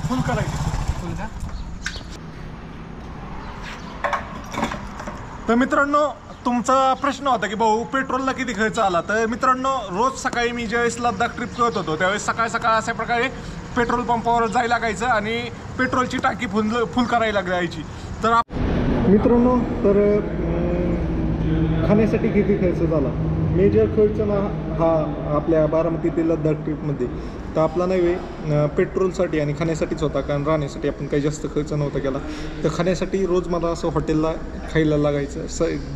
फुल करायची फुल का? तर मित्रांनो तुमचा प्रश्न होता की भाऊ पेट्रोलला किती खर्च आला. तर मित्रांनो रोज सकाळी मी ज्यावेळेस लद्दाख ट्रिप करत होतो त्यावेळेस सकाळ सकाळ अशा प्रकारे पेट्रोल पंपावर जायला लागायचं आणि पेट्रोलची टाकी फुल करायला लागायची. तर मित्रांनो तर खाण्यासाठी किती खर्च झाला. मेजर खर्च ना हा आपल्या बारामती ते लद्दाख ट्रिपमध्ये तर आपला नाही पेट्रोलसाठी आणि खाण्यासाठीच होता. कारण राहण्यासाठी आपण काही जास्त खर्च नव्हता केला. तर खाण्यासाठी रोज मला असं हॉटेलला खायला लागायचं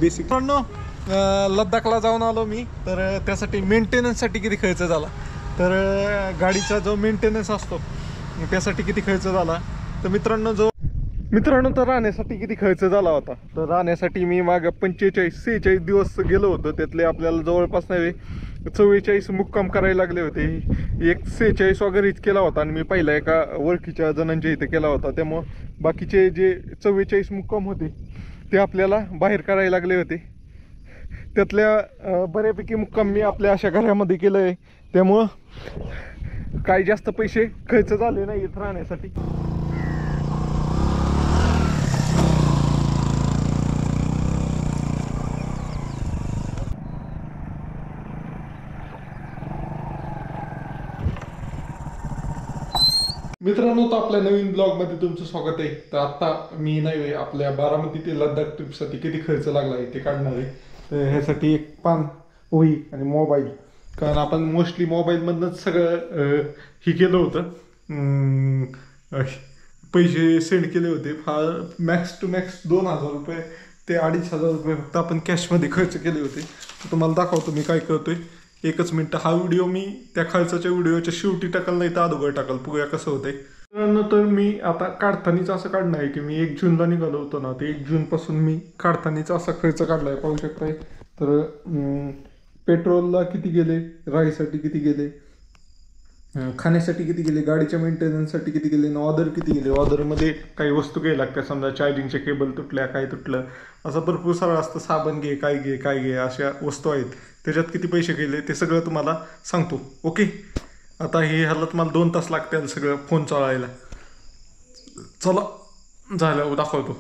बेसिक. मित्रांनो लद्दाखला जाऊन आलो मी. तर त्यासाठी मेंटेनन्ससाठी किती खर्च झाला. तर गाडीचा जो मेंटेनन्स असतो त्यासाठी किती खर्च झाला. तर मित्रांनो तर राहण्यासाठी किती खर्च झाला होता. तर राहण्यासाठी मी मागं 45-46 दिवस गेलो होतो. त्यातले आपल्याला जवळपास नाही 44 मुक्काम करायला लागले होते. एक 46 वगैरेच केला होता आणि मी पहिला एका ओळखीच्या जणांच्या इथे केला होता. त्यामुळं बाकीचे जे 44 मुक्काम होते ते आपल्याला बाहेर करायला लागले होते. त्यातल्या बऱ्यापैकी मुक्काम मी आपल्या अशा घरामध्ये केलं आहे. त्यामुळं काही जास्त पैसे खर्च झाले नाही इथं राहण्यासाठी. मित्रांनो तर आपल्या नवीन ब्लॉगमध्ये तुमचं स्वागत आहे. तर आत्ता मी नाही आपल्या बारामती ते लद्दाख ट्रिपसाठी किती खर्च लागला आहे ते काढणार आहे. तर ह्यासाठी एक पान वही आणि मोबाईल. कारण आपण मोस्टली मोबाईलमधनंच सगळं हे केलं होतं. पैसे सेंड केले होते. फार मॅक्स टू मॅक्स 2000 रुपये ते 2500 रुपये फक्त आपण कॅशमध्ये खर्च केले होते. तर तुम्हाला दाखवतो मी काय करतोय. एकच मिनटं. हा व्हिडिओ मी त्या खर्चाच्या व्हिडिओच्या शेवटी टाकल नाही तर अगोदर टाकल. बघूया कसं होतंय. तर मी आता काढतानीच असं काढणं आहे की मी 1 जूनला निघालो होतो ना. ते 1 जूनपासून मी काढतानीच असा खर्च काढला आहे पाहू शकताय. तर पेट्रोलला किती गेले, राहायसाठी किती गेले, खाण्यासाठी किती गेले, गाडीच्या मेंटेनन्ससाठी किती गेले, ऑर्डर किती गेले. ऑर्डरमध्ये काही वस्तू घ्यायला लागतात. समजा चार्जिंगचे केबल तुटल्या, काय तुटलं, असं भरपूर सारं असतं. साबण घे, काय घे अशा वस्तू आहेत. त्याच्यात किती पैसे गेले ते सगळं तुम्हाला सांगतो. ओके. आता ह्याला तुम्हाला 2 तास लागतील सगळं फोन चालवायला. चला झालं दाखवतो.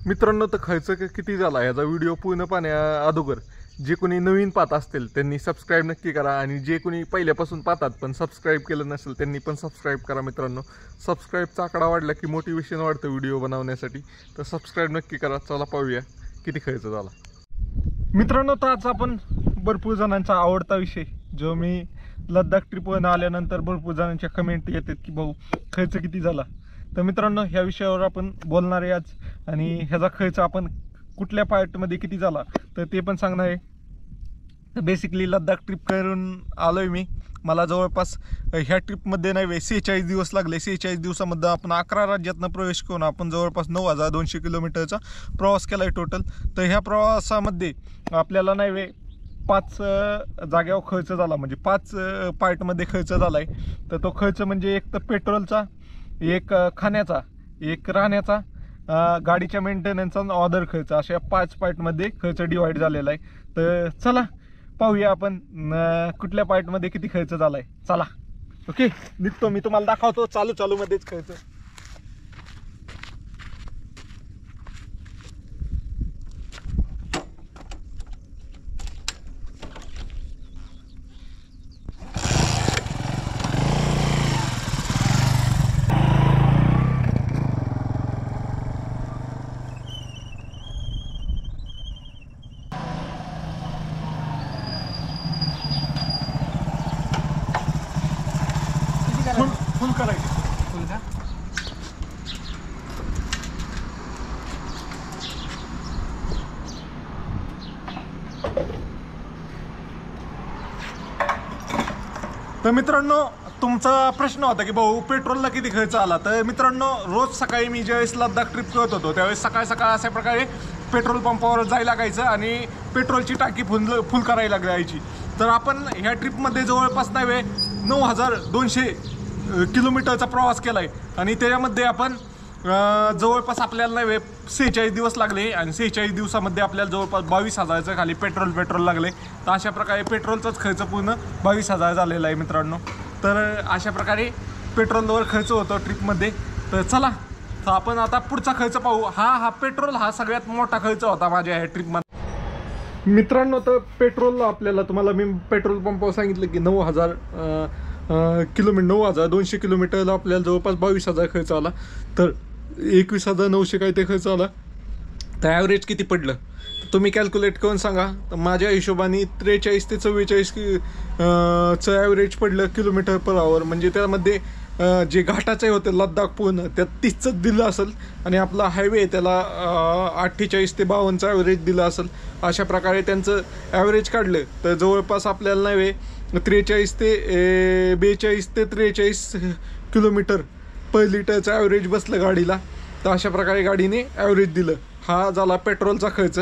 मित्रांनो तर खर्च किती झाला ह्याचा व्हिडिओ पूर्ण पाहण्या अगोदर जे कोणी नवीन पाहत असतील त्यांनी सबस्क्राईब नक्की करा. आणि जे कोणी पहिल्यापासून पाहतात पण सबस्क्राईब केलं नसेल त्यांनी पण सबस्क्राईब करा. मित्रांनो सबस्क्राईबचा आकडा वाढला की मोटिवेशन वाढतं व्हिडिओ बनवण्यासाठी. तर सबस्क्राईब नक्की करा. चला पाहूया किती खर्च झाला. मित्रांनो तर आज आपण भरपूर जणांचा आवडता विषय जो मी लद्दाख ट्रिपवरून आल्यानंतर भरपूर जणांच्या कमेंट येतात की भाऊ खर्च किती झाला. तर मित्रांनो ह्या विषयावर आपण बोलणार आहे आज. आणि ह्याचा खर्च आपण कुठल्या पार्टमध्ये किती झाला तर ते पण सांगणार आहे. बेसिकली लद्दाख ट्रिप करून आलोय मी. मला जवळपास ह्या ट्रिपमध्ये नाही 46 दिवस लागले. 46 दिवसामध्ये आपण 11 राज्यातनं प्रवेश करून आपण जवळपास 9200 किलोमीटरचा प्रवास केला आहे टोटल. तर ह्या प्रवासामध्ये आपल्याला नाही 5 जाग्यावर खर्च झाला. म्हणजे 5 पार्टमध्ये खर्च झाला आहे. तर तो खर्च म्हणजे एक तर पेट्रोलचा, एक खाण्याचा, एक राहण्याचा, गाडीच्या मेंटेनन्सचा, ऑर्डर खर्च, अशा 5 पार्टमध्ये खर्च डिवाईड झालेला आहे. तर चला पाहूया आपण कुठल्या पार्टमध्ये किती खर्च झाला आहे. चला ओके निघतो मी. तुम्हाला दाखवतो चालूमध्येच खर्च. फुल करायची फुल का? तर मित्रांनो तुमचा प्रश्न होता की भाऊ पेट्रोलला किती खर्च आला. तर मित्रांनो रोज सकाळी मी ज्यावेळेस लद्दाख ट्रिप करत होतो त्यावेळेस सकाळ सकाळ अशा प्रकारे पेट्रोल पंपावर जायला लागायचं आणि पेट्रोलची टाकी फुल करायला लागायची. तर आपण ह्या ट्रिपमध्ये जवळपास नाही 9200 किलोमीटरचा प्रवास केला आहे. आणि त्याच्यामध्ये आपण जवळपास आपल्याला नाही 46 दिवस लागले. आणि 46 दिवसामध्ये आपल्याला जवळपास 22,000चं खाली पेट्रोल लागले. तर अशा प्रकारे पेट्रोलचाच खर्च पूर्ण 22,000 झालेला आहे मित्रांनो. तर अशा प्रकारे पेट्रोलवर खर्च होतो ट्रिपमध्ये. तर चला, तर आपण आता पुढचा खर्च पाहू. हा पेट्रोल हा सगळ्यात मोठा खर्च होता माझ्या ह्या ट्रिपमध्ये. मित्रांनो, तर पेट्रोल आपल्याला, तुम्हाला मी पेट्रोल पंपावर सांगितलं की 9,000 किलोमीटर, 9,200 किलोमीटरला आपल्याला जवळपास 22,000 खर्च आला. तर 21,900 काय ते खर्च आला. तर ॲव्हरेज किती पडलं तुम्ही कॅल्क्युलेट करून सांगा. तर माझ्या हिशोबाने 43 ते 44 चं ॲव्हरेज पडलं किलोमीटर पर आवर. म्हणजे त्यामध्ये जे घाटाचे होते लद्दाख पूर्ण त्यात 30च दिलं असेल आणि आपला हायवे त्याला 48 ते 52चं ॲव्हरेज दिलं असेल. अशा प्रकारे त्यांचं ॲव्हरेज काढलं तर जवळपास आपल्याला नव्हे 43 ते 42 ते 43 किलोमीटर पर लिटरचं ॲव्हरेज बसलं गाडीला. तर अशा प्रकारे गाडीने ॲव्हरेज दिलं. हा झाला पेट्रोलचा खर्च.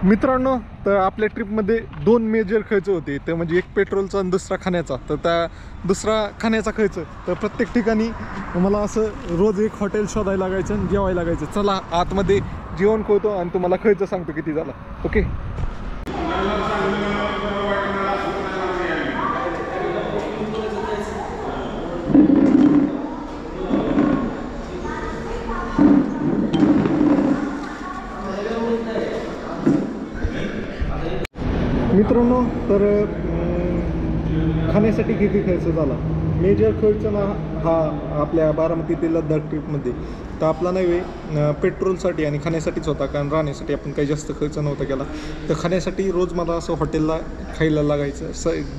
मित्रांनो, तर आपल्या ट्रिपमध्ये 2 मेजर खर्च होते. ते म्हणजे एक पेट्रोलचा आणि दुसरा खाण्याचा. तर त्या दुसरा खाण्याचा खर्च, तर प्रत्येक ठिकाणी मला असं रोज एक हॉटेल शोधायला लागायचं आणि जेवायला लागायचं. चला आतमध्ये जेवण करतो आणि तुम्हाला खर्च सांगतो किती झाला. ओके. मित्रांनो, तर खाण्यासाठी किती खर्च झाला. मेजर खर्च ना हा आपल्या बारामती ते लद्दाख ट्रिपमध्ये तर आपला नव्हे पेट्रोलसाठी आणि खाण्यासाठीच होता. कारण राहण्यासाठी आपण काही जास्त खर्च नव्हता केला. तर खाण्यासाठी रोज मला असं हॉटेलला खायला लागायचं.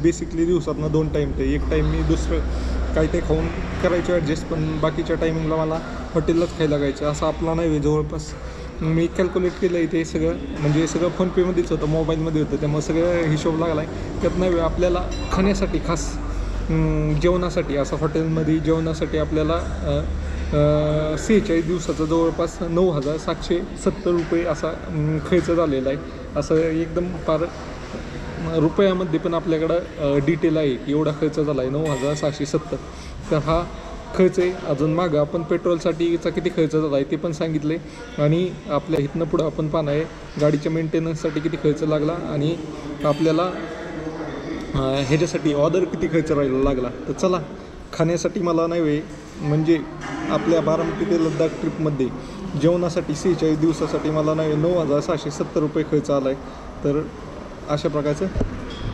बेसिकली दिवसातनं 2 टाईम. ते एक टाईम मी दुसरं काही ते खाऊन करायचं ॲडजस्ट, पण बाकीच्या टायमिंगला मला हॉटेललाच खायला लागायचं. असं आपला नव्हे जवळपास मी कॅल्क्युलेट केलं आहे ते सगळं. म्हणजे सगळं फोनपेमध्येच होतं, मोबाईलमध्ये होतं. त्यामुळे सगळं हिशोब लागला आहे. त्यात नव्हे आपल्याला खाण्यासाठी खास जेवणासाठी असं हॉटेलमध्ये जेवणासाठी आपल्याला 46 दिवसाचा जवळपास 9,770 रुपये असा खर्च झालेला आहे. असं एकदम फार रुपयामध्ये पण आपल्याकडं डिटेल आहे की एवढा खर्च झाला आहे 9,670. तर हा खर्च आहे. अजून मागं आपण पेट्रोलसाठीचा किती खर्च झाला आहे ते पण सांगितले. आणि आपल्या इथनं पुढं आपण पाहणं आहे गाडीच्या मेंटेनन्ससाठी किती खर्च लागला आणि आपल्याला ह्याच्यासाठी ऑर्डर किती खर्च राहायला लागला. तर चला, खाण्यासाठी मला नाही म्हणजे आपल्या बारामती ते लद्दाख ट्रिपमध्ये जेवणासाठी 46 दिवसासाठी मला नाही 9,670 रुपये खर्च आला आहे. तर अशा प्रकारचं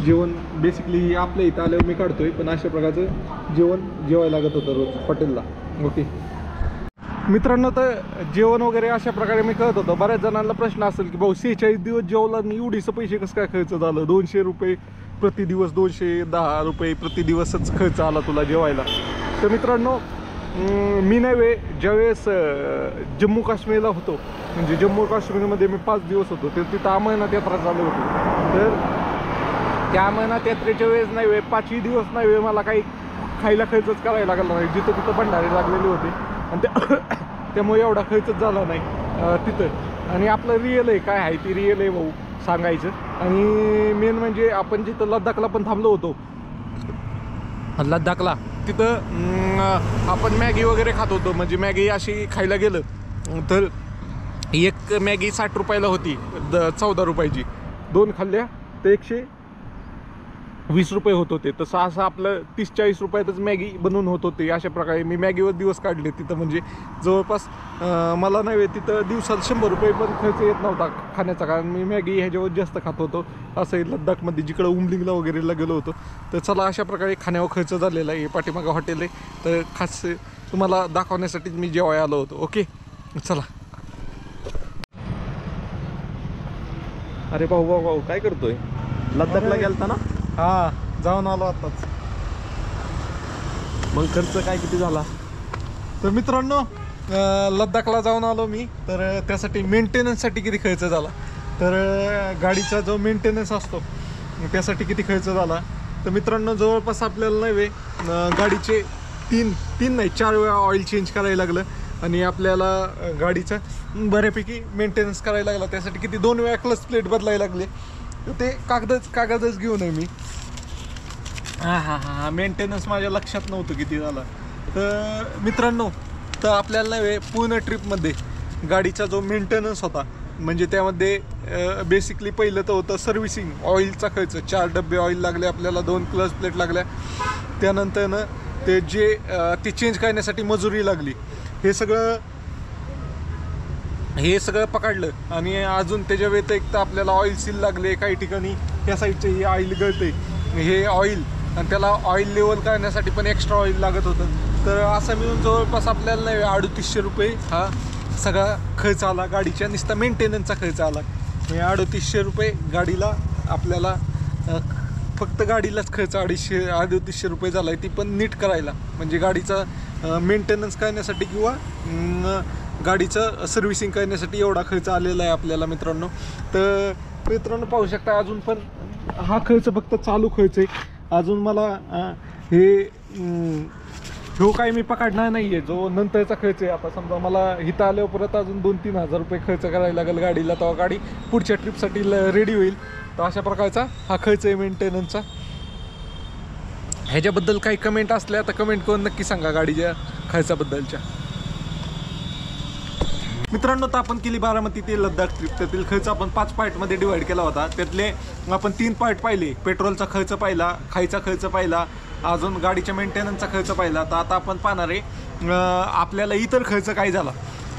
जेवण बेसिकली आपल्या इथं आल्यावर मी काढतो आहे, पण अशा प्रकारचं जेवण जेवायला लागत होतं रोज हॉटेलला. ओके मित्रांनो, तर जेवण वगैरे अशा प्रकारे मी करत होतो. बऱ्याच जणांना प्रश्न असेल की भाऊ 46 दिवस जेवला आणि एवढीचं पैसे कसं काय खर्च झालं. 200 रुपये प्रतिदिवस, 210 रुपये प्रतिदिवसच खर्च आला तुला जेवायला. तर मित्रांनो, मी नव्हे ज्यावेळेस जम्मू काश्मीरला होतो, म्हणजे जम्मू काश्मीरमध्ये मी 5 दिवस होतो. तर तिथं अमरनाथ यात्रा चालू होती. तर त्या अमरनाथ यात्रेच्या वेळेस नाही 5ही दिवस नाही मला काही खायला खर्चच करायला लागला नाही. जिथं तिथं भंडारे लागलेले होते आणि त्यामुळे एवढा खर्चच झाला नाही तिथं. आणि आपलं रिअल आहे काय आहे ती रिअल आहे भाऊ सांगायचं. आणि मेन म्हणजे आपण जिथं लद्दाखला पण थांबलो होतो, लद्दाखला तिथं आपण मॅगी वगैरे खात होतो. म्हणजे मॅगी अशी खायला गेलं तर एक मॅगी 60 रुपयाला होती, 14 रुपयाची. 2 खाल्ल्या तर 120 रुपये होत होते. तसं असं आपलं 30-40 रुपयातच मॅगी बनवून होत होते. अशा प्रकारे मी मॅगीवर दिवस काढले तिथं. म्हणजे जवळपास मला नाही तिथं दिवसात 100 रुपये पण खर्च येत नव्हता खाण्याचा, कारण मी मॅगी ह्याच्यावर जास्त खात होतो. असं लद्दाखमध्ये जिकडं उमलिंगला वगैरेला गेलो होतो. तर चला, अशा प्रकारे खाण्यावर खर्च झालेला आहे. पाठीमागं हॉटेल आहे, तर खास तुम्हाला दाखवण्यासाठीच मी जेवायला आलो होतो. ओके चला. अरे भाऊ काय करतोय? लद्दाखला गेलता ना? हा, जाऊन आलो आताच. मग खर्च काय किती झाला? तर मित्रांनो, लद्दाखला जाऊन आलो मी. तर त्यासाठी मेंटेनन्ससाठी किती खर्च झाला, तर गाडीचा जो मेंटेनन्स असतो त्यासाठी किती खर्च झाला. तर मित्रांनो, जवळपास आपल्याला नव्हे गाडीचे 3 नाही 4 वेळा ऑइल चेंज करायला लागलं. आणि आपल्याला गाडीचं बऱ्यापैकी मेंटेनन्स करायला लागला. त्यासाठी किती 2 वेळा क्लच प्लेट बदलायला लागले. तर ते कागदच घेऊन आहे मी. हां मेंटेनन्स माझ्या लक्षात नव्हतं किती झाला. तर मित्रांनो, तर आपल्याला नव्हे पूर्ण ट्रिपमध्ये गाडीचा जो मेंटेनन्स होता, म्हणजे त्यामध्ये बेसिकली पहिलं तर होतं सर्व्हिसिंग, ऑइलचा खर्च. 4 डबे ऑइल लागले आपल्याला, 2 क्लच प्लेट लागल्या. त्यानंतरनं ते चेंज करण्यासाठी मजुरी लागली. हे सगळं पकडलं आणि अजून त्याच्या व्यतिरिक्त आपल्याला ऑइल सील लागले काही ठिकाणी. त्या साईडचे हे ऑइल गळते, हे ऑइल, आणि त्याला ऑइल लेवल करण्यासाठी पण एक्स्ट्रा ऑइल लागत होतं. तर असं मिळून जवळपास आपल्याला नाही 3800 रुपये हा सगळा खर्च आला. गाडीच्या नुसता मेंटेनन्सचा खर्च आला. 3800 रुपये गाडीला आपल्याला फक्त गाडीलाच खर्च 3800 रुपये झाला आहे, ती पण नीट करायला. म्हणजे गाडीचा मेंटेनन्स करण्यासाठी किंवा गाडीचं सर्व्हिसिंग करण्यासाठी एवढा खर्च आलेला आहे आपल्याला मित्रांनो. तर मित्रांनो पाहू शकता अजून पण हा खर्च फक्त चालू खर्च आहे. अजून मला हो काही मी पकडणार नाही आहे, जो नंतरचा खर्च आहे. आता समजा मला इथं आल्यावर परत अजून 2-3 हजार रुपये खर्च करायला लागेल गाडीला, तेव्हा गाडी पुढच्या ट्रिपसाठी रेडी होईल. तर अशा प्रकारचा हा खर्च आहे मेंटेनन्सचा. ह्याच्याबद्दल काही कमेंट असल्या तर कमेंट करून नक्की सांगा गाडीच्या खर्चाबद्दलच्या. मित्रांनो तर आपण केली बारामती ते लद्दाख ट्रिप. त्यातील खर्च आपण 5 पार्टमध्ये डिवाइड केला होता. त्यातले आपण 3 पार्ट पाहिले. पेट्रोलचा खर्च पाहिला, खायचा खर्च पाहिला, अजून गाडीच्या मेंटेनन्सचा खर्च पाहिला. तर आता आपण पाहणार आहे आपल्याला इतर खर्च काय झाला.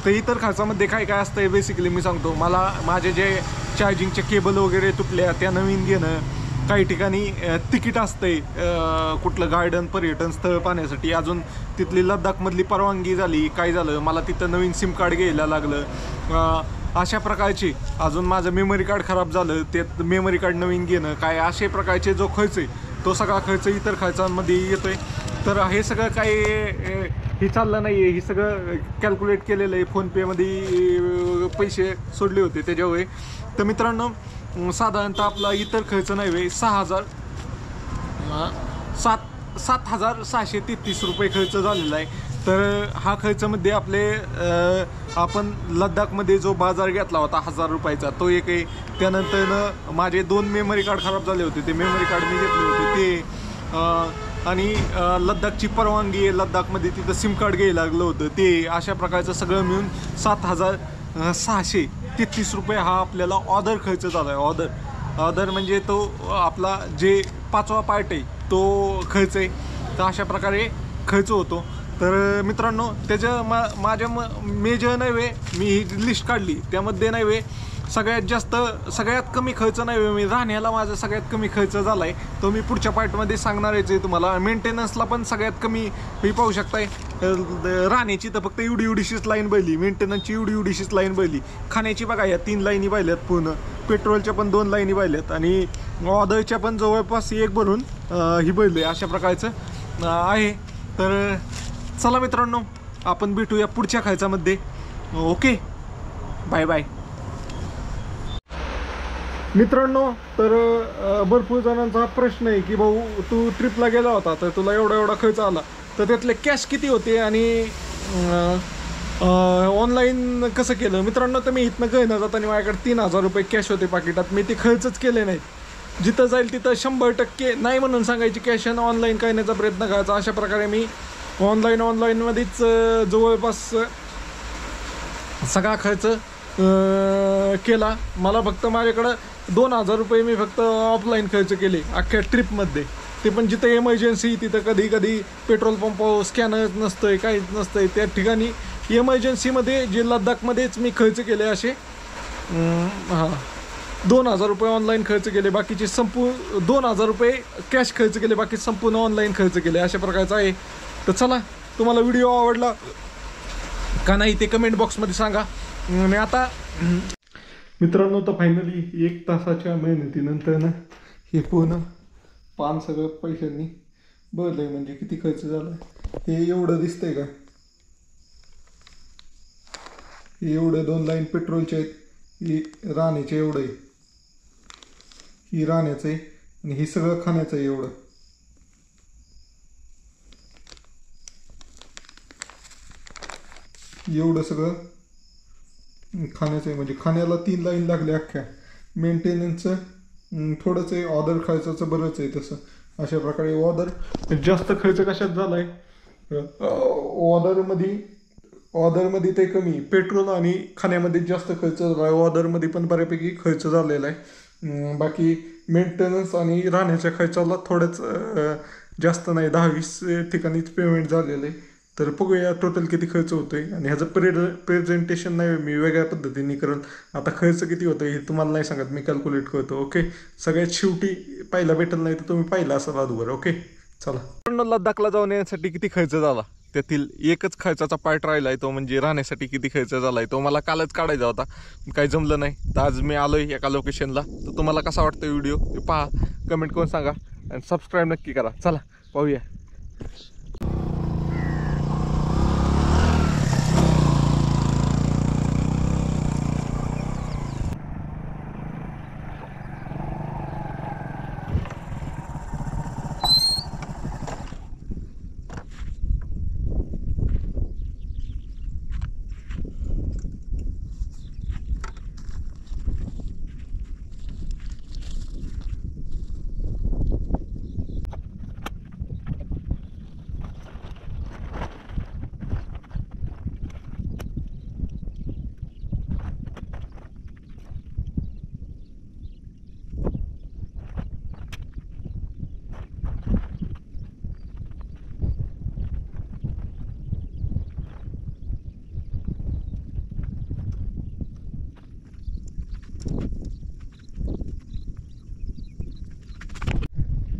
तर इतर खर्चामध्ये काय काय असतं आहे बेसिकली मी सांगतो. मला माझे जे चार्जिंगचे केबल वगैरे तुटल्या त्या नवीन घेणं, काही ठिकाणी तिकीट असते कुठलं गार्डन पर्यटन स्थळ पाहण्यासाठी, अजून तिथली लद्दाखमधली परवानगी झाली, काय झालं मला तिथं नवीन सिम कार्ड घ्यायला लागलं, अशा प्रकारचे. अजून माझं मेमरी कार्ड खराब झालं, ते मेमरी कार्ड नवीन घेणं, काय असे प्रकारचे जो खर्च आहे तो सगळा खर्च इतर खर्चांमध्ये येतोय. तर हे सगळं काय हे चाललं नाही आहे, हे सगळं कॅल्क्युलेट केलेलं आहे. फोनपेमध्ये पैसे सोडले होते त्याच्यावर. तर मित्रांनो साधारणतः आपला इतर खर्च नाही वे 7,633 रुपये खर्च झालेला आहे. तर हा खर्चामध्ये आपले आपण लद्दाखमध्ये जो बाजार घेतला होता 1000 रुपयाचा तो एक आहे. त्यानंतर माझे 2 मेमरी कार्ड खराब झाले होते, ते मेमरी कार्ड मी घेतले होते ते, आणि लद्दाखची परवानगी आहे, लद्दाखमध्ये तिथं सिम कार्ड घ्यायला लागलं होतं ते. अशा प्रकारचं सगळं मिळून 7,633 रुपये हा आपल्याला ऑदर खर्च झाला आहे. ऑदर म्हणजे तो आपला जे 5वा पार्ट आहे तो खर्च आहे. तर अशा प्रकारे खर्च होतो. तर मित्रांनो त्याच्या माझ्या मेजर नाही वे मी ही लिस्ट काढली, त्यामध्ये नाही वे सगळ्यात कमी खर्च नाही वे मी राहण्याला माझा सगळ्यात कमी खर्च झाला आहे, तो मी पुढच्या पार्टमध्ये सांगणारच आहे तुम्हाला. मेंटेनन्सला पण सगळ्यात कमी मी पाहू शकताय. राहण्याची तर फक्त एवढीशीच लाईन बघली, मेंटेनन्सची एवढीशीच लाईन बघली, खाण्याची बघा या 3 लाईनी पाहिल्यात पूर्ण, पेट्रोलच्या पण 2 लाईनी पाहिल्यात, आणि ऑदरच्या पण जवळपास 1 भरून ही बघले. अशा प्रकारचं आहे. तर चला मित्रांनो आपण भेटूया पुढच्या खर्चामध्ये. Okay, bye bye. मित्रांनो तर भरपूर जणांचा प्रश्न आहे की भाऊ तू ट्रिपला गेला होता तर तुला एवढा खर्च आला, तर त्यातले कॅश किती होते आणि ऑनलाईन कसं केलं. मित्रांनो तर मी इथनं घेणं जाताना माझ्याकडे 3000 रुपये कॅश होते पाकिटात, मी ते खर्चच केले नाहीत. जिथं जाईल तिथं 100% नाही म्हणून सांगायची कॅश आणि ऑनलाईन करण्याचा प्रयत्न करायचा. अशा प्रकारे मी ऑनलाईनमध्येच जवळपास सगळा खर्च केला. मला फक्त माझ्याकडं 2000 रुपये मी फक्त ऑफलाईन खर्च केले अख्ख्या ट्रिपमध्ये, ते पण जिथं इमर्जन्सी, तिथं कधी पेट्रोल पंप स्कॅनर नसतंय, काहीच नसतंय, त्या ठिकाणी इमर्जन्सीमध्ये जे लद्दाखमध्येच मी खर्च केले असे 2000 रुपये ऑनलाईन खर्च केले, बाकीचे 2000 रुपये कॅश खर्च केले, बाकी संपूर्ण ऑनलाईन खर्च केले. अशा प्रकारचं आहे. तर चला तुम्हाला व्हिडिओ आवडला का नाही ते कमेंट बॉक्समध्ये सांगा. आणि आता मित्रांनो तर फायनली 1 तासाच्या मेहनतीनंतर ना हे पूर्ण पान सगळं पैशांनी भरलंय. म्हणजे किती खर्च झाला हे एवढं दिसतंय का, हे एवढं 2 लाईन पेट्रोलचे आहेत, हे राहण्याचे एवढं आहे, ही राहण्याचं आहे, आणि हे सगळं खाण्याचं आहे एवढं. एवढं सगळं खाण्याचं आहे. म्हणजे खाण्याला 3 लाईन लागल्या अख्ख्या. मेंटेनन्सचं थोडंच आहे, ऑर्डर खर्चाचं बरंच आहे तसं. अशा प्रकारे ऑर्डर जास्त खर्च कशात झाला आहे, ऑर्डरमध्ये ते कमी, पेट्रोल आणि खाण्यामध्ये जास्त खर्च झाला आहे. ऑर्डरमध्ये पण बऱ्यापैकी खर्च झालेला आहे. बाकी मेंटेनन्स आणि राहण्याच्या खर्चाला थोडंच जास्त नाही, 10-20 ठिकाणीच पेमेंट झालेलं आहे. तर बघूया टोटल किती खर्च होतोय आणि ह्याचं प्रेझेंटेशन नाही मी वेगळ्या पद्धतीने करेल. आता खर्च किती होतोय हे तुम्हाला नाही सांगत, मी कॅल्क्युलेट करतो. ओके, सगळ्यात शेवटी पाहिला भेटेल, नाही तर तुम्ही पाहिला असाल अगोदर. ओके चला. लद्दाखला जाऊन येण्यासाठी किती खर्च झाला त्यातील एकच खर्चाचा पार्ट राहिलाय, तो म्हणजे राहण्यासाठी किती खर्च झालाय तो मला कालच काढायचा होता, काही जमलं नाही. तर आज मी आलोय एका लोकेशनला. तर तुम्हाला कसा वाटतं व्हिडिओ ते पहा, कमेंट करून सांगा आणि सबस्क्राईब नक्की करा. चला पाहूया.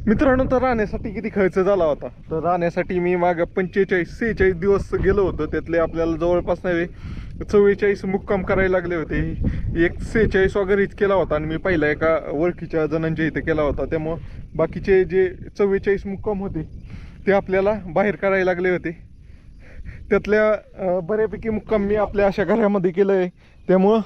मित्रांनो, तर राहण्यासाठी किती खर्च झाला होता, तर राहण्यासाठी मी मागं 45-46 दिवस गेलो होतो. त्यातले आपल्याला जवळपास नाही 44 मुक्काम करायला लागले होते. एक 46 वगैरेच केला होता आणि मी पहिला एका ओळखीच्या जणांच्या इथे केला होता. त्यामुळं बाकीचे जे 44 मुक्काम होते ते आपल्याला बाहेर करायला लागले होते. त्यातल्या बऱ्यापैकी मुक्काम मी आपल्या अशा घरामध्ये केलं आहे. त्यामुळं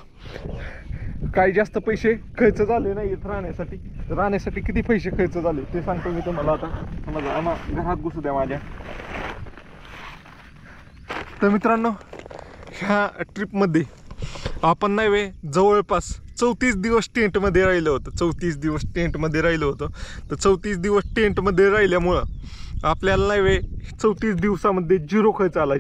काही जास्त पैसे खर्च झाले नाहीत राहण्यासाठी. राहण्यासाठी किती पैसे खर्च झाले ते सांगतो मी तुम्हाला. आता मला घरात घुसू द्या माझ्या. तर मित्रांनो, ह्या ट्रिपमध्ये आपण नाही जवळपास 34 दिवस टेंटमध्ये राहिलो होतो. 34 दिवस टेंटमध्ये राहिलो होतो. तर 34 दिवस टेंटमध्ये राहिल्यामुळं आपल्याला नाही 34 दिवसामध्ये 0 खर्च आला.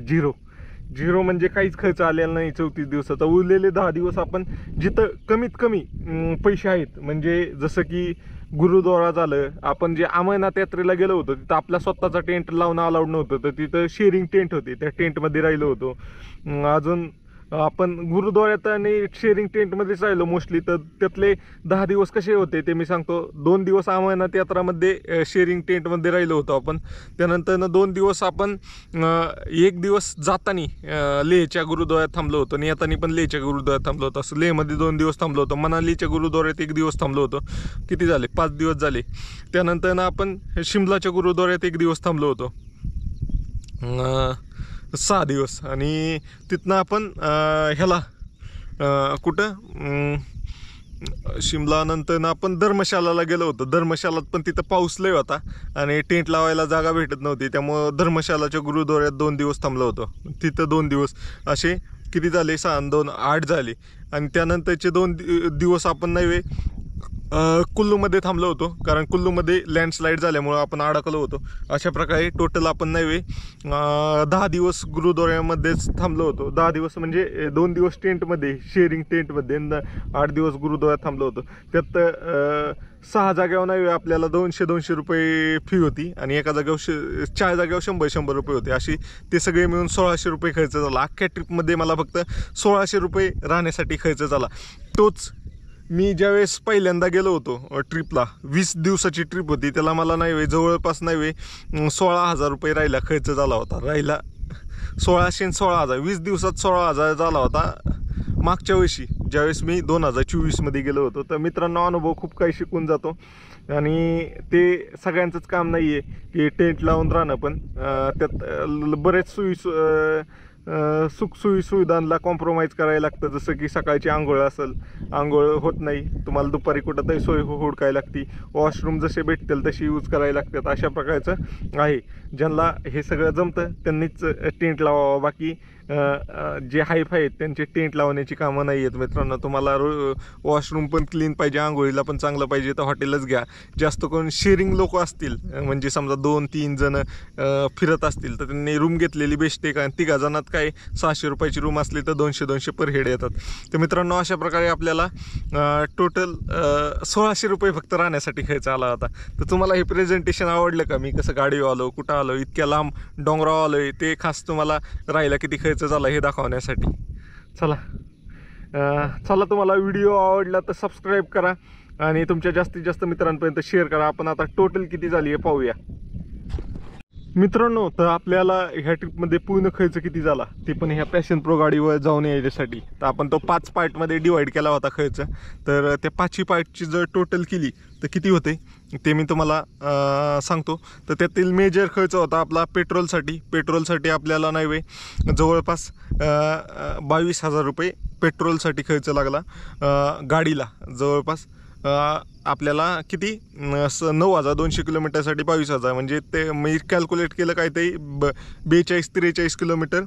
झिरो म्हणजे काहीच खर्च आलेला नाही 34 दिवसाचा. उरलेले 10 दिवस आपण जिथं कमीत कमी पैसे आहेत, म्हणजे जसं की गुरुद्वारा झालं, आपण जे अमरनाथ यात्रेला गेलो होतो तिथं आपला स्वतःचा टेंट लावणं अलाउड नव्हतं, तर तिथं शेअरिंग टेंट होते, त्या टेंटमध्ये राहिलो होतो. अजून आपण गुरुद्वाऱ्यात आणि शेअरिंग टेंटमध्येच राहिलो मोस्टली. तर त्यातले 10 दिवस कसे होते ते मी सांगतो. 2 दिवस अमरनाथ यात्रामध्ये शेअरिंग टेंटमध्ये राहिलो होतो आपण. त्यानंतर 2 दिवस आपण 1 दिवस जाताना लेहच्या गुरुद्वाऱ्यात थांबलो होतो आणि येताना पण लेहच्या गुरुद्वाऱ्यात थांबलो होतो. असं लेहमध्ये 2 दिवस थांबलो होतो. मनालीच्या गुरुद्वाऱ्यात 1 दिवस थांबलो होतो. किती झाले? 5 दिवस झाले. त्यानंतर आपण शिमलाच्या गुरुद्वाऱ्यात 1 दिवस थांबलो होतो. 6 दिवस. आणि तिथनं आपण ह्याला कुठं शिमला नंतर आपण धर्मशालाला गेलो होतो. धर्मशालात पण तिथं पाऊस लय होता आणि टेंट लावायला जागा भेटत नव्हती. त्यामुळं धर्मशालाच्या गुरुद्वाऱ्यात 2 दिवस थांबलो होतो. तिथं 2 दिवस असे किती झाले? 6 आणि 2 8 झाले. आणि त्यानंतरचे 2 दिवस आपण नाही कुल्लूमध्ये थांबलो होतो, कारण कुल्लूमध्ये लँडस्लाईड झाल्यामुळं आपण अडकलो होतो. अशा प्रकारे टोटल आपण नाही 10 दिवस गुरुद्वाऱ्यामध्येच थांबलो होतो. 10 दिवस म्हणजे 2 दिवस टेंटमध्ये, शेअरिंग टेंटमध्ये, 8 दिवस गुरुद्वाऱ्यात थांबलो होतो. त्यात 6 जागेवर नाही आपल्याला 200 रुपये फी होती आणि एका जागेवर 4 जागेवर 100 रुपये होते. अशी ते सगळे मिळून 1600 रुपये खर्च झाला. अख्ख्या ट्रिपमध्ये मला फक्त 1600 रुपये राहण्यासाठी खर्च झाला. तोच मी ज्यावेळेस पहिल्यांदा गेलो होतो ट्रिपला, 20 दिवसाची ट्रिप होती, त्याला मला नाही जवळपास नाही 16,000 रुपये राहिला खर्च झाला होता. 1600 आणि 16,000 20 दिवसात 16,000 झाला होता मागच्या वर्षी, ज्यावेळेस मी 2024मध्ये गेलो होतो. तर मित्रांनो, अनुभव खूप काही शिकून जातो आणि ते सगळ्यांचंच काम नाही आहे की टेंट लावून राहणं. पण त्यात बरेच सुखसोयी सुविधांना कॉम्प्रोमाइज करायला लागतं. जसं की सकाळची आंघोळ असेल, आंघोळ होत नाही, तुम्हाला दुपारी कुठं तरी सोय हुडकायला लागते. वॉशरूम जसे भेटतील तशी यूज करायला लागतात. अशा प्रकारचं आहे. ज्यांना हे सगळं जमतं त्यांनीच टेंट लावावं. बाकी जे हायफाय आहेत त्यांचे टेंट लावण्याची कामं नाही आहेत. मित्रांनो, तुम्हाला वॉशरूम पण क्लीन पाहिजे, आंघोळीला पण चांगलं पाहिजे तर हॉटेलच घ्या. जास्त करून शेअरिंग लोक असतील, म्हणजे समजा 2-3 जण फिरत असतील तर त्यांनी रूम घेतलेली बेस्ट आहे. कारण 3 जणात काय 600 रुपयाची रूम असली तर 200 पर हेड येतात. तर मित्रांनो अशा प्रकारे आपल्याला टोटल 1600 रुपये फक्त राहण्यासाठी खर्च आला होता. तर तुम्हाला हे प्रेझेंटेशन आवडलं का? मी कसं गाडीवर आलो, कुठं आलो, इतक्या लांब डोंगरावर आलोय, ते खास तुम्हाला राहिला किती खर्च झाला हे दाखवण्यासाठी. चला तुम्हाला व्हिडिओ आवडला तर सबस्क्राईब करा आणि तुमच्या जास्तीत जास्त मित्रांपर्यंत शेअर करा. आपण आता टोटल किती झाली आहे पाहूया. मित्रांनो, तर आपल्याला ह्या ट्रिपमध्ये पूर्ण खर्च किती झाला ते पण ह्या पॅशन प्रो गाडीवर जाऊन यायच्यासाठी तर आपण तो 5 पार्टमध्ये डिवाईड केला होता खर्च. तर त्या 5ही पार्टची जर टोटल केली तर किती होते ते मी तुम्हाला सांगतो. तर त्यातील मेजर खर्च होता आपला पेट्रोलसाठी आपल्याला नाही जवळपास 22,000 रुपये पेट्रोलसाठी खर्च लागला. गाडीला जवळपास आपल्याला किती 9,200 किलोमीटरसाठी 22,000 म्हणजे ते मी कॅल्क्युलेट केलं काय ते 42-43 किलोमीटर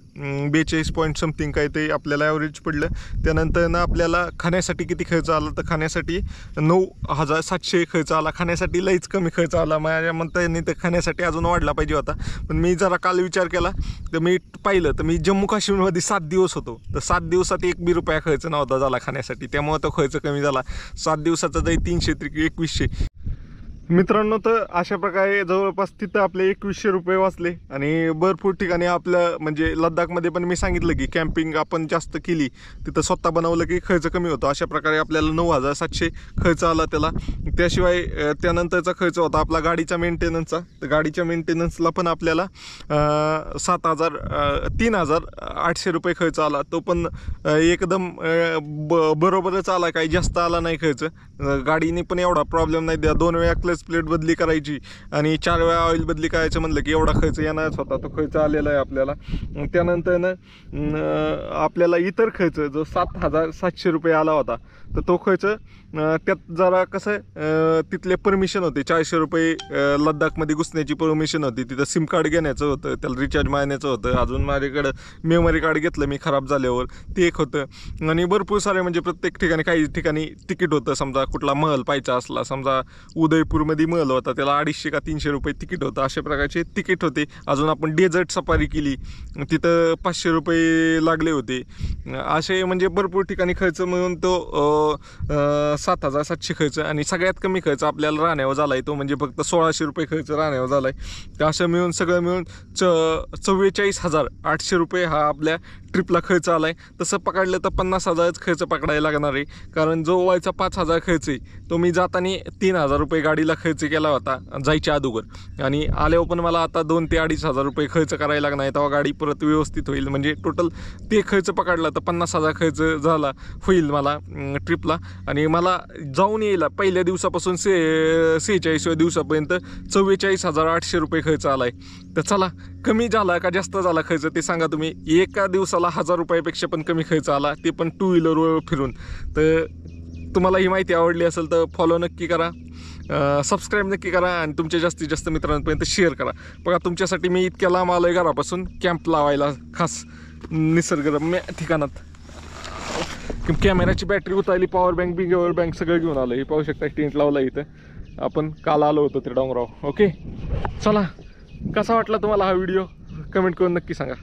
42 पॉईंट समथिंग काय ते आपल्याला ॲव्हरेज पडलं. त्यानंतर ना आपल्याला खाण्यासाठी किती खर्च आला तर खाण्यासाठी 9,700 खर्च आला. खाण्यासाठी लईच कमी खर्च आला माझ्या म्हणता. तर खाण्यासाठी अजून वाढला पाहिजे होता पण मी जरा काल विचार केला तर मी पाहिलं तर मी जम्मू काश्मीरमध्ये 7 दिवस होतो. तर 7 दिवसात $1 रुपया खर्च नव्हता झाला खाण्यासाठी, त्यामुळे तो खर्च कमी झाला. 7 दिवसाचा जाई 300-2100 मित्रांनो. तर अशा प्रकारे जवळपास तिथं आपले 2100 रुपये वाचले. आणि भरपूर ठिकाणी आपलं म्हणजे लद्दाखमध्ये पण मी सांगितलं की कॅम्पिंग आपण जास्त केली तिथं स्वतः बनवलं की खर्च कमी होतो. अशा प्रकारे आपल्याला 9,700 खर्च आला त्याला. त्याशिवाय त्यानंतरचा खर्च होता आपला गाडीचा मेंटेनन्सचा. तर गाडीच्या मेंटेनन्सला पण आपल्याला 3,800 रुपये खर्च आला. तो पण एकदम बरोबरच आला, काही जास्त आला नाही खर्च. गाडीने पण एवढा प्रॉब्लेम नाही द्या. 2 वेळा क्लच प्लेट बदली करायची आणि 4 वेळा ऑइल बदली करायचं म्हणलं की एवढा खर्च येणारच होता. तो खर्च आलेला आहे आपल्याला. त्यानंतर ना आपल्याला इतर खर्च जो 7,700 रुपये आला होता तर तो खर्च त्यात जरा कसं तिथले परमिशन होते 400 रुपये लद्दाखमध्ये घुसण्याची परमिशन होती. तिथं सिम कार्ड घेण्याचं होतं, त्याला रिचार्ज मारण्याचं होतं. अजून माझ्याकडं मेमरी कार्ड घेतलं मी खराब झाल्यावर, ते एक होतं. आणि भरपूर सारे म्हणजे प्रत्येक ठिकाणी काही ठिकाणी तिकीट होतं. समजा कुठला महल पाहायचा असला, समजा उदयपूरमध्ये महल होता त्याला 250 का 300 रुपये तिकीट होतं. अशा प्रकारचे तिकीट होते. अजून आपण डेझर्ट सफारी केली तिथं 500 रुपये लागले होते. असे म्हणजे भरपूर ठिकाणी खर्च मिळून तो 7,700 खर्च. आणि सगळ्यात कमी खर्च आपल्याला राहण्यावर झाला आहे तो म्हणजे फक्त 1,600 रुपये खर्च राहण्यावर झाला आहे. तर असं मिळून सगळं मिळून 44,800 रुपये हा आपल्या ट्रिपला खर्च आला आहे. तसं पकडलं तर 50,000च खर्च पकडायला लागणार आहे. कारण जो व्हायचा 5,000 खर्च आहे तो मी जाताना 3,000 रुपये गाडीला खर्च केला होता जायच्या अगोदर. आणि आल्यावर पण मला आता 2,000 ते 2,500 रुपये खर्च करायला लागणार आहे. तेव्हा गाडी परत व्यवस्थित होईल. म्हणजे टोटल ते खर्च पकडला तर 50,000 खर्च झाला होईल मला ट्रिपला. आणि मला जाऊन यायला पहिल्या दिवसापासून 46व्या दिवसापर्यंत 44,800 रुपये खर्च आला आहे. तर चला, कमी झाला का जास्त झाला खर्च ते सांगा तुम्ही. एका दिवसाला 1,000 रुपयापेक्षा पण कमी खर्च आला, ते पण 2 व्हीलरवर फिरून. तर तुम्हाला ही माहिती आवडली असेल तर फॉलो नक्की करा, सबस्क्राईब नक्की करा आणि तुमच्या जास्तीत जास्त मित्रांपर्यंत शेअर करा. बघा तुमच्यासाठी मी इतक्या लांब आलो आहे घरापासून कॅम्प लावायला खास निसर्गरम्य ठिकाणात. कॅमेराची बॅटरी उतारली, पॉवर बँक सगळं घेऊन आलं. हे पाहू शकता टेंट लावला इथं. आपण काल आलो होतो ते डोंगराव. ओके, चला, कसा वाटला तुम्हाला हा व्हिडिओ कमेंट करून नक्की सांगा.